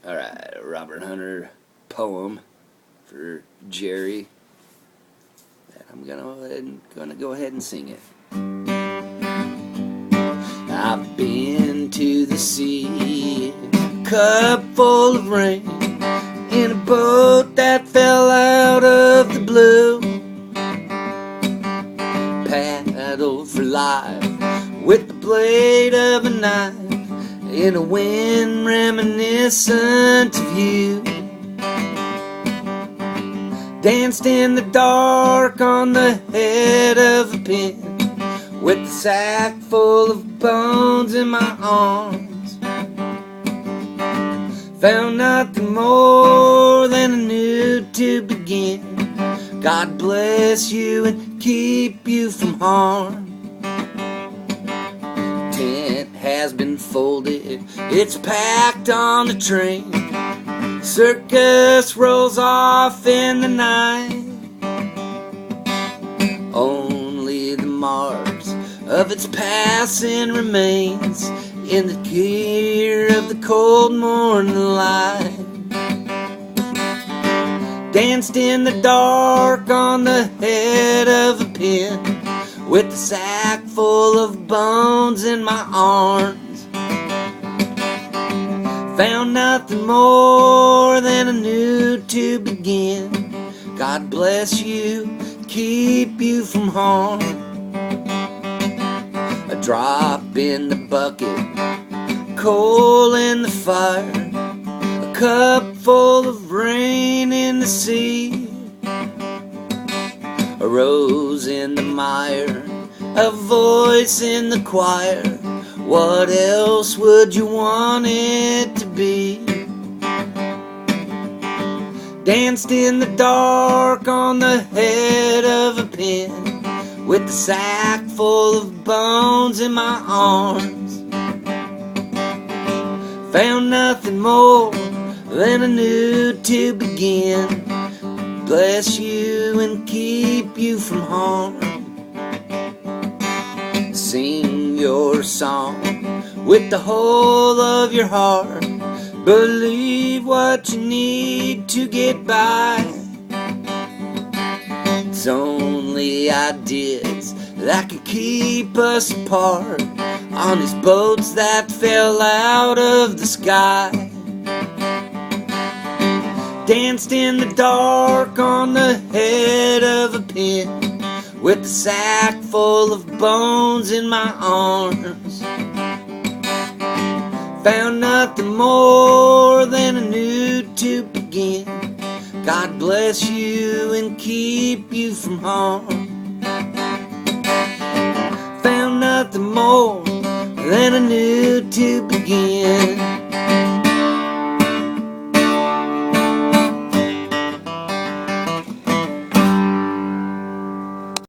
Alright, Robert Hunter poem for Jerry. And I'm gonna go ahead and sing it. I've been to the sea, cup full of rain, in a boat that fell out of the blue. Paddled for life with the blade of a knife, in a wind reminiscent of you. Danced in the dark on the head of a pin, with a sack full of bones in my arms. Found nothing more than I knew to begin. God bless you and keep you from harm. Tent has been folded, it's packed on the train. Circus rolls off in the night. Only the marks of its passing remains in the clear of the cold morning light. Danced in the dark on the head of a pin, with a sack full of bones in my arms. Found nothing more than I knew to begin. God bless you, keep you from harm. A drop in the bucket, coal in the fire, a cup full of rain in the sea, a rose in the mire, a voice in the choir. What else would you want it to be? Danced in the dark on the head of a pin, with a sack full of bones in my arms. Found nothing more than I knew to begin. Bless you and keep you from harm. Sing your song with the whole of your heart. Believe what you need to get by. It's only ideas that can keep us apart on these boats that fell out of the sky. Danced in the dark on the head of a pin, with a sack full of bones in my arms. Found nothing more than I knew to begin. God bless you and keep you from harm. Found nothing more than I knew to begin.